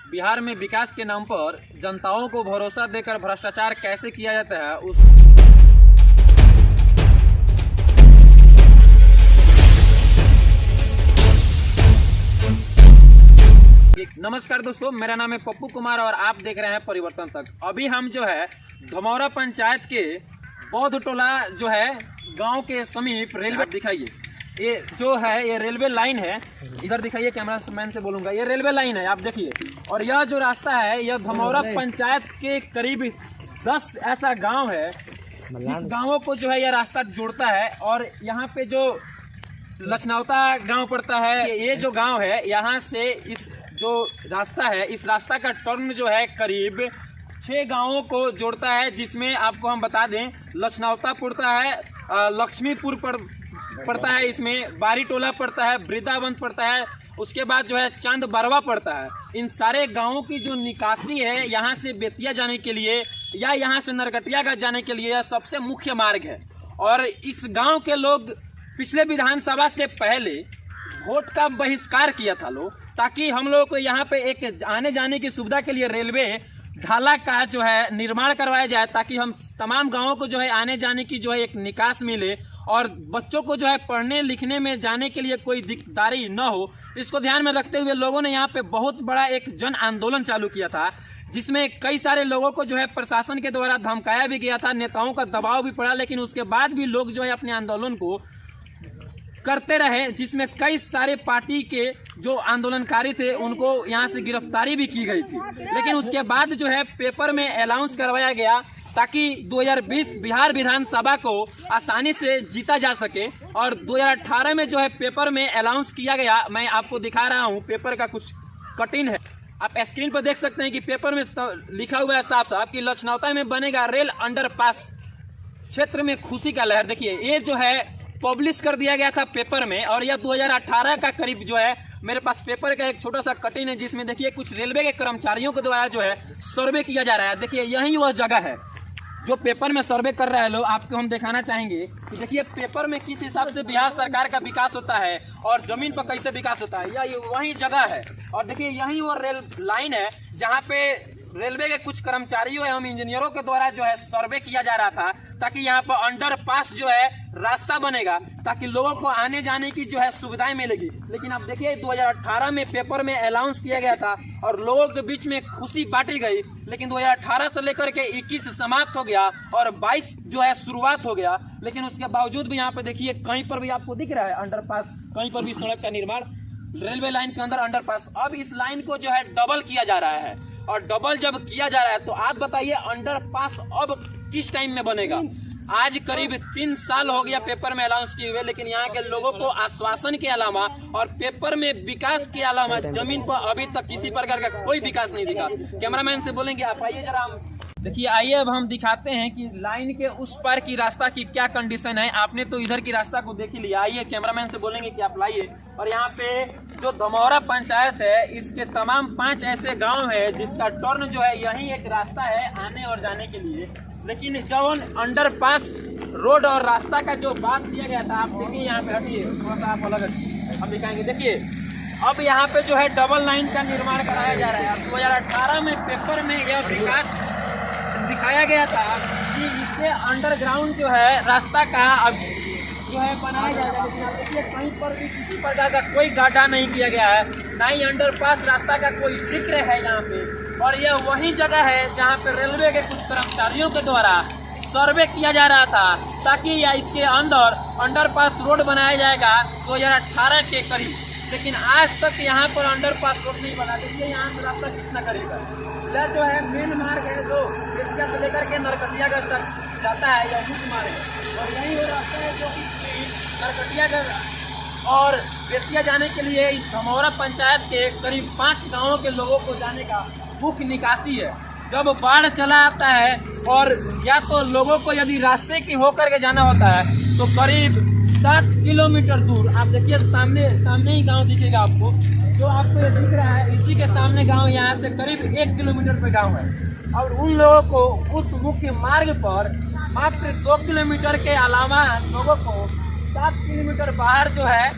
बिहार में विकास के नाम पर जनताओं को भरोसा देकर भ्रष्टाचार कैसे किया जाता है उस नमस्कार दोस्तों, मेरा नाम है पप्पू कुमार और आप देख रहे हैं परिवर्तन तक। अभी हम जो है धमौरा पंचायत के बौद्ध टोला जो है गांव के समीप रेलवे दिखाइए, ये जो है ये रेलवे लाइन है। इधर दिखाइए, कैमरामैन से बोलूंगा, ये रेलवे लाइन है, आप देखिए। और यह जो रास्ता है यह धमौरा पंचायत के करीब 10 ऐसा गांव है, इस गांवों को जो है यह रास्ता जोड़ता है। और यहाँ पे जो लचनौता गांव पड़ता है, ये जो गांव है यहाँ से इस जो रास्ता है, इस रास्ता का टर्न जो है करीब 6 गांवों को जोड़ता है, जिसमें आपको हम बता दें लचनौता पड़ता है, लक्ष्मीपुर पड़ता है, इसमें बारी टोला पड़ता है, वृंदावन पड़ता है, उसके बाद जो है चांद बरवा पड़ता है। इन सारे गांवों की जो निकासी है यहाँ से बेतिया जाने के लिए या यहाँ से नरकटियागंज जाने के लिए यह सबसे मुख्य मार्ग है। और इस गांव के लोग पिछले विधानसभा से पहले वोट का बहिष्कार किया था लोग, ताकि हम लोगों को यहाँ पे एक आने जाने की सुविधा के लिए रेलवे ढाला का जो है निर्माण करवाया जाए, ताकि हम तमाम गांवों को जो है आने जाने की जो है एक निकास मिले और बच्चों को जो है पढ़ने लिखने में जाने के लिए कोई दिक्कतदारी न हो। इसको ध्यान में रखते हुए लोगों ने यहाँ पे बहुत बड़ा एक जन आंदोलन चालू किया था, जिसमें कई सारे लोगों को जो है प्रशासन के द्वारा धमकाया भी गया था, नेताओं का दबाव भी पड़ा, लेकिन उसके बाद भी लोग जो है अपने आंदोलन को करते रहे, जिसमें कई सारे पार्टी के जो आंदोलनकारी थे उनको यहाँ से गिरफ्तारी भी की गई थी। लेकिन उसके बाद जो है पेपर में अनाउंस करवाया गया ताकि 2020 बिहार विधानसभा को आसानी से जीता जा सके। और 2018 में जो है पेपर में अनाउंस किया गया, मैं आपको दिखा रहा हूँ, पेपर का कुछ कटिंग है, आप स्क्रीन पर देख सकते हैं कि पेपर में लिखा हुआ है साफ साफ कि लचनौता में बनेगा रेल अंडरपास, क्षेत्र में खुशी का लहर। देखिए ये जो है पब्लिश कर दिया गया था पेपर में, और यह 2018 का करीब जो है मेरे पास पेपर का एक छोटा सा कटिंग है, जिसमें देखिए कुछ रेलवे के कर्मचारियों के द्वारा जो है सर्वे किया जा रहा है। देखिए यही वह जगह है जो पेपर में सर्वे कर रहे हैं लोग। आपको हम दिखाना चाहेंगे कि देखिए पेपर में किस हिसाब से बिहार सरकार का विकास होता है और जमीन पर कैसे विकास होता है, यह वही जगह है। और देखिए यही वो रेल लाइन है जहाँ पे रेलवे के कुछ कर्मचारियों एवं इंजीनियरों के द्वारा जो है सर्वे किया जा रहा था, ताकि यहाँ पर अंडरपास जो है रास्ता बनेगा, ताकि लोगों को आने जाने की जो है सुविधाएं मिलेगी। लेकिन अब देखिए 2018 में पेपर में अनाउंस किया गया था और लोगों के बीच में खुशी बांटी गई, लेकिन 2018 से लेकर के 21 समाप्त हो गया और 22 जो है शुरुआत हो गया। लेकिन उसके बावजूद भी यहाँ पे देखिए कहीं पर भी आपको दिख रहा है अंडरपास, कहीं पर भी सड़क का निर्माण, रेलवे लाइन के अंदर अंडरपास। अब इस लाइन को जो है डबल किया जा रहा है, और डबल जब किया जा रहा है तो आप बताइए अंडरपास अब किस टाइम में बनेगा। आज करीब 3 साल हो गया पेपर में अनाउंस किए हुए, लेकिन यहाँ के लोगों को आश्वासन के अलावा और पेपर में विकास के अलावा जमीन पर अभी तक किसी प्रकार का कोई विकास नहीं दिखा। कैमरामैन से बोलेंगे आप आइए जरा, हम देखिए, आइए अब हम दिखाते हैं कि लाइन के उस पार की रास्ता की क्या कंडीशन है। आपने तो इधर की रास्ता को देख ही लिया, आइए कैमरामैन से बोलेंगे कि आप लाइए। और यहाँ पे जो धमौरा पंचायत है, इसके तमाम 5 ऐसे गांव है जिसका टर्न जो है यही एक रास्ता है आने और जाने के लिए। लेकिन जब अंडरपास रोड और रास्ता का जो बात किया गया था, आप देखिए यहाँ पे, हटिए थोड़ा सा आप अलग हम दिखाएंगे। देखिए अब यहाँ पे जो है डबल लाइन का निर्माण कराया जा रहा है। 2018 में पेपर में यह विकास दिखाया गया था कि इससे अंडरग्राउंड जो है रास्ता का अब जो है बनाया जाएगा, लेकिन आप देखिए कहीं पर भी किसी प्रकार का कोई गड्ढा नहीं किया गया है, ना ही अंडरपास रास्ता का कोई जिक्र है यहाँ पे। और यह वही जगह है जहाँ पे रेलवे के कुछ कर्मचारियों के द्वारा सर्वे किया जा रहा था, ताकि या इसके अंदर अंडरपास रोड बनाया जाएगा 2018 के करीब। लेकिन आज तक यहाँ पर अंडरपास रोड नहीं बना। देखिए यहाँ से रास्ता कितना करेगा, यह जो है मेन मार्ग है जो बेतिया से लेकर के नरकटियागंज तक जाता है, यह मुख्य मार्ग है। और यही वो रास्ता है जो नरकटियागंज और बेतिया जाने के लिए इस धमौरा पंचायत के करीब 5 गांवों के लोगों को जाने का मुख्य निकासी है। जब बाढ़ चला आता है और या तो लोगों को यदि रास्ते की होकर के जाना होता है तो करीब 7 किलोमीटर दूर, आप देखिए सामने ही गाँव दिखेगा आपको, जो आपको ये दिख रहा है, इसी के सामने गांव, यहाँ से करीब 1 किलोमीटर पे गांव है। और उन लोगों को उस मुख्य मार्ग पर मात्र 2 किलोमीटर के अलावा लोगों को 7 किलोमीटर बाहर जो है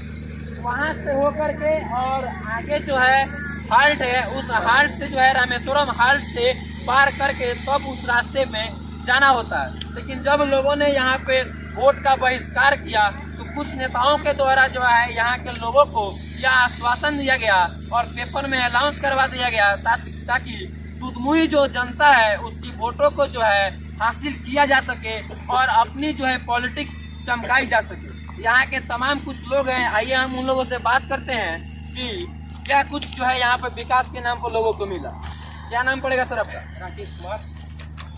वहाँ से होकर के और आगे जो है हाल्ट है, उस हाल्ट से जो है रामेश्वरम हाल्ट से पार करके तब उस रास्ते में जाना होता है। लेकिन जब लोगों ने यहाँ पे वोट का बहिष्कार किया तो कुछ नेताओं के द्वारा जो है यहाँ के लोगों को यह आश्वासन दिया गया और पेपर में अनाउंस करवा दिया गया ताकि दुधमुही जो जनता है उसकी वोटों को जो है हासिल किया जा सके और अपनी जो है पॉलिटिक्स चमकाई जा सके। यहाँ के तमाम कुछ लोग हैं, आइए हम उन लोगों से बात करते हैं कि क्या कुछ जो है यहाँ पे विकास के नाम पर लोगों को मिला। क्या नाम पड़ेगा सर आपका? राकेश कुमार।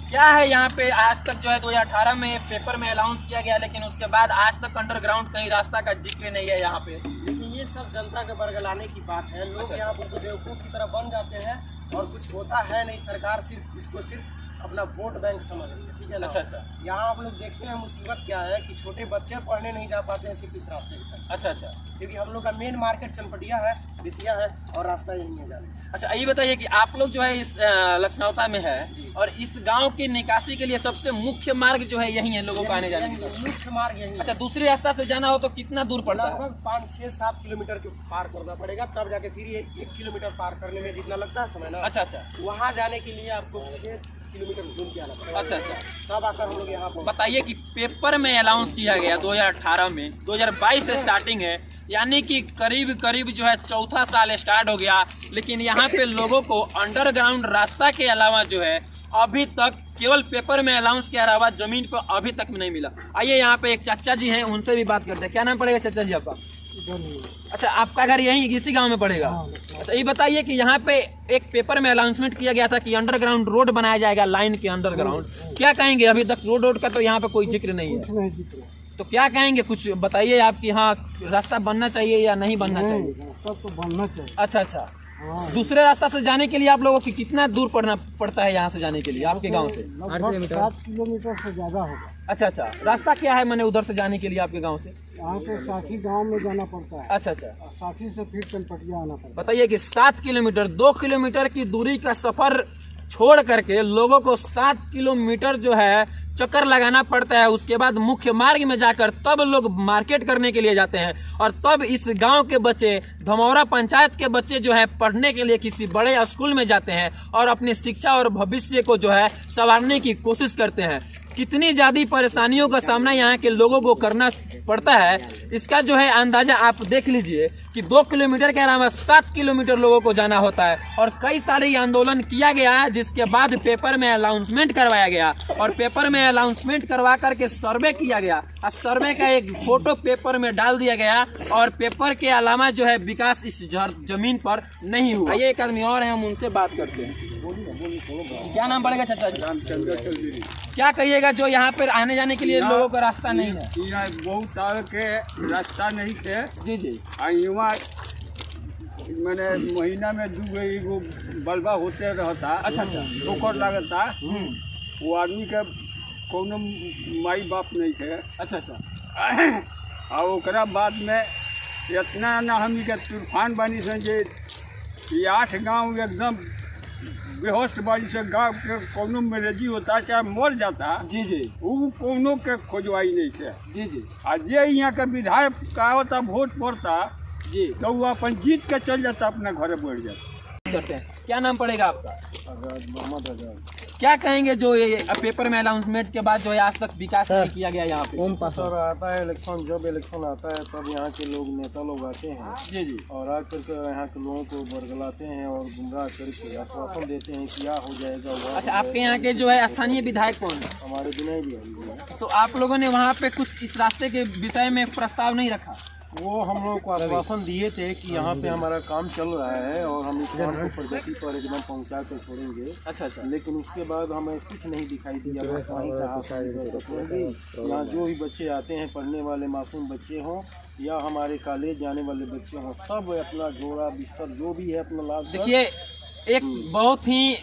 क्या है यहाँ पे आज तक जो है 2018 में पेपर में अनाउंस किया गया, लेकिन उसके बाद आज तक अंडरग्राउंड कहीं रास्ता का जिक्र नहीं है यहाँ पे। लेकिन ये सब जनता के बरगलाने की बात है। लोग यहाँ पर तो बेवकूफ़ की तरह बन जाते हैं और कुछ होता है नहीं। सरकार सिर्फ अपना वोट बैंक समझ रही है, ठीक है ना। अच्छा। यहाँ आप लोग देखते हैं मुसीबत क्या है कि छोटे बच्चे पढ़ने नहीं जा पाते हैं सिर्फ इस रास्ते के चलते। अच्छा। क्योंकि हम लोग का मेन मार्केट चनपटिया है, बेतिया है और रास्ता यही है जाने। अच्छा, ये बताइए कि आप लोग जो है इस लखनौता में है और इस गांव की निकासी के लिए सबसे मुख्य मार्ग जो है यही है लोगों को आने जाने के लिए? मुख्य मार्ग यही। अच्छा, दूसरी रास्ता से जाना हो तो कितना दूर पड़ता है? लगभग 5, 6, 7 किलोमीटर के पार करना पड़ेगा, तब जाके फिर ये 1 किलोमीटर पार करने में जितना लगता है समय ना। अच्छा। वहाँ जाने के लिए आपको 6 किलोमीटर घूम के आना पड़ेगा। अच्छा। तब आकर हम लोग यहाँ पर। बताइए कि पेपर में अनाउंस किया गया 2018 में, 2022 से स्टार्टिंग है, यानी कि करीब जो है चौथा साल स्टार्ट हो गया, लेकिन यहाँ पे लोगों को अंडरग्राउंड रास्ता के अलावा जो है अभी तक केवल पेपर में अनाउंस के अलावा जमीन पर अभी तक नहीं मिला। आइए यहाँ पे एक चाचा जी हैं, उनसे भी बात करते हैं। क्या नाम पड़ेगा चाचा जी आपका? अच्छा, आपका घर यहीं इसी गांव में पड़ेगा? अच्छा, ये बताइए कि यहाँ पे एक पेपर में अनाउंसमेंट किया गया था कि अंडरग्राउंड रोड बनाया जाएगा लाइन के अंडरग्राउंड। क्या कहेंगे? अभी तक रोड का तो यहाँ पे कोई जिक्र नहीं है, तो क्या कहेंगे? कुछ बताइए आपकी। हाँ, रास्ता बनना चाहिए या नहीं बनना चाहिए? रास्ता तो बनना चाहिए। अच्छा। दूसरे रास्ता से जाने के लिए आप लोगों को कितना दूर पड़ता है यहाँ से जाने के लिए आपके गांव से? 7 किलोमीटर से ज्यादा होगा। अच्छा। रास्ता क्या है मैंने उधर से जाने के लिए आपके गांव से? यहाँ से साठी गांव में जाना पड़ता है। अच्छा। साठी से फिर चनपटिया आना पड़ता है। बताइए कि 7 किलोमीटर 2 किलोमीटर की दूरी का सफर छोड़ करके लोगों को 7 किलोमीटर जो है चक्कर लगाना पड़ता है। उसके बाद मुख्य मार्ग में जाकर तब लोग मार्केट करने के लिए जाते हैं और तब इस गांव के बच्चे, धमौरा पंचायत के बच्चे जो है पढ़ने के लिए किसी बड़े स्कूल में जाते हैं और अपनी शिक्षा और भविष्य को जो है संवारने की कोशिश करते हैं। कितनी ज्यादा परेशानियों का सामना यहाँ के लोगों को करना पड़ता है, इसका जो है अंदाजा आप देख लीजिए कि 2 किलोमीटर के अलावा 7 किलोमीटर लोगों को जाना होता है। और कई सारे आंदोलन किया गया है, जिसके बाद पेपर में अनाउंसमेंट करवाया गया और पेपर में अनाउंसमेंट करवा करके सर्वे किया गया और सर्वे का एक फोटो पेपर में डाल दिया गया और पेपर के अलावा जो है विकास इस जमीन पर नहीं हुआ। ये एक आदमी और है, हम उनसे बात करते हैं। क्या नाम पड़ेगा चाचा जी? रामचंद्र। क्या कहिएगा जो यहाँ पर आने जाने के लिए लोगों का रास्ता नहीं है? यहाँ बहुत साल के रास्ता नहीं थे। जी। युवा मैंने महीना में 2 एगो बल्बा होते रहता। अच्छा। ठोकर लगता। वो आदमी के कोनो माई बाप नहीं थे। अच्छा। और ओकरा बाद में इतना ना हमनी के तूफान बनी सन जे 8 गांव एकदम बेहोश बाड़ी से गाँव के कोनो मरेजी होता चाहे मर जाता। जी। वो कोनो के खोजवाई नहीं थे। जी। आ जे यहाँ के विधायक का होता वोट पड़ता जी, तो वो अपन जीत के चल जाता, अपना घर बढ़ जाता। करते हैं। क्या नाम पड़ेगा आपका? मोहम्मद आजाद। क्या कहेंगे जो ये पेपर में अनाउंसमेंट के बाद जो है आज तक विकास नहीं किया गया यहाँ पे? सर, आता है इलेक्शन, जब इलेक्शन आता है तब यहाँ के लोग, नेता लोग आते हैं। जी। और आकर के यहाँ के लोगों को बरगलाते हैं और गुमराह करके आश्वासन देते हैं कि यह हो जाएगा, वह अच्छा, आपके यहाँ के जो है स्थानीय विधायक कौन है? हमारे विनय बिहारी है। तो आप लोगों ने वहाँ पे कुछ इस रास्ते के विषय में प्रस्ताव नहीं रखा? वो हम लोग को आश्वासन दिए थे कि यहाँ पे हमारा काम चल रहा है और हम इस काम को प्रगति पर एकदम पहुँचा कर छोड़ेंगे। अच्छा। लेकिन उसके बाद हमें कुछ नहीं दिखाई दिया। बस वहीं कहा यहाँ जो भी बच्चे आते हैं, पढ़ने वाले मासूम बच्चे हों या हमारे कॉलेज जाने वाले बच्चे हों, सब अपना जोड़ा बिस्तर जो भी है अपना लाभ। देखिए, एक बहुत ही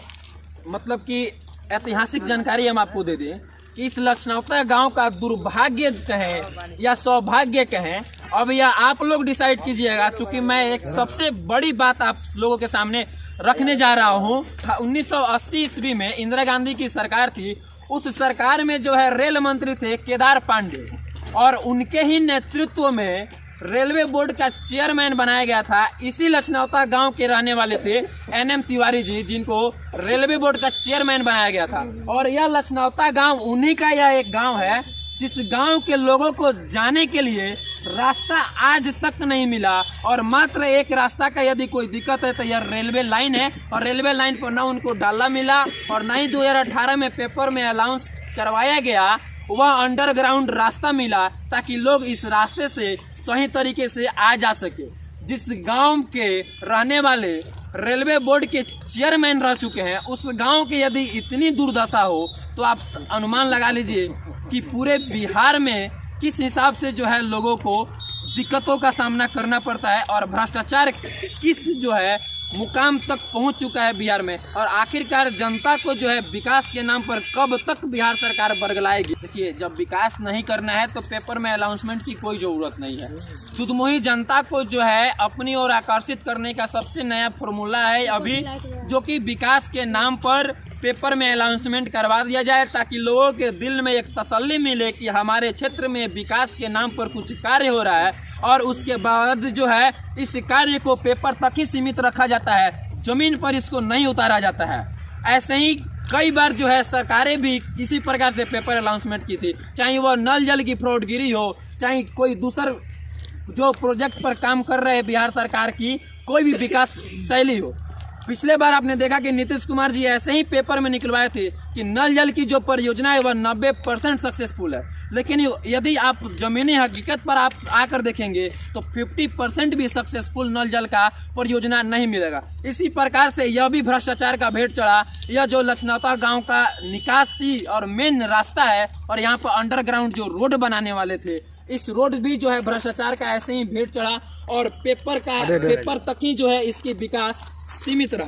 मतलब कि ऐतिहासिक जानकारी हम आपको दे दें कि इस लखनौता गांव का दुर्भाग्य कहें या सौभाग्य कहें, अब यह आप लोग डिसाइड कीजिएगा। चूंकि मैं एक सबसे बड़ी बात आप लोगों के सामने रखने जा रहा हूं। 1980 ईस्वी में इंदिरा गांधी की सरकार थी। उस सरकार में जो है रेल मंत्री थे केदार पांडे और उनके ही नेतृत्व में रेलवे बोर्ड का चेयरमैन बनाया गया था। इसी लछनौता गांव के रहने वाले थे NM तिवारी जी, जिनको रेलवे बोर्ड का चेयरमैन बनाया गया था। और यह लछनौता गांव उन्हीं का यह एक गांव है जिस गांव के लोगों को जाने के लिए रास्ता आज तक नहीं मिला। और मात्र एक रास्ता का यदि कोई दिक्कत है तो यह रेलवे लाइन है, और रेलवे लाइन पर ना उनको डाला मिला और ना ही 2018 में पेपर में अनाउंस करवाया गया वह अंडरग्राउंड रास्ता मिला, ताकि लोग इस रास्ते से सही तरीके से आ जा सके। जिस गांव के रहने वाले रेलवे बोर्ड के चेयरमैन रह चुके हैं, उस गांव की यदि इतनी दुर्दशा हो तो आप अनुमान लगा लीजिए कि पूरे बिहार में किस हिसाब से जो है लोगों को दिक्कतों का सामना करना पड़ता है और भ्रष्टाचार किस जो है मुकाम तक पहुंच चुका है बिहार में। और आखिरकार जनता को जो है विकास के नाम पर कब तक बिहार सरकार बरगलाएगी। देखिए, जब विकास नहीं करना है तो पेपर में अनाउंसमेंट की कोई जरूरत नहीं है। दुधमुही जनता को जो है अपनी ओर आकर्षित करने का सबसे नया फॉर्मूला है अभी, जो कि विकास के नाम पर पेपर में अनाउंसमेंट करवा दिया जाए, ताकि लोगों के दिल में एक तसल्ली मिले कि हमारे क्षेत्र में विकास के नाम पर कुछ कार्य हो रहा है। और उसके बाद जो है इस कार्य को पेपर तक ही सीमित रखा जाता है, जमीन पर इसको नहीं उतारा जाता है। ऐसे ही कई बार जो है सरकारें भी इसी प्रकार से पेपर अनाउंसमेंट की थी, चाहे वह नल जल की फ्रॉडगिरी हो, चाहे कोई दूसर जो प्रोजेक्ट पर काम कर रहे हैं बिहार सरकार की कोई भी विकास शैली हो। पिछले बार आपने देखा कि नीतीश कुमार जी ऐसे ही पेपर में निकलवाए थे कि नल जल की जो परियोजना है वह 90% सक्सेसफुल है, लेकिन यदि आप जमीनी हकीकत पर आप आकर देखेंगे तो 50% भी सक्सेसफुल नल जल का परियोजना नहीं मिलेगा। इसी प्रकार से यह भी भ्रष्टाचार का भेंट चढ़ा। यह जो लछनौता गांव का निकासी और मेन रास्ता है और यहाँ पर अंडरग्राउंड जो रोड बनाने वाले थे, इस रोड भी जो है भ्रष्टाचार का ऐसे ही भेंट चढ़ा और पेपर तक ही जो है इसकी विकास सीमित रहा।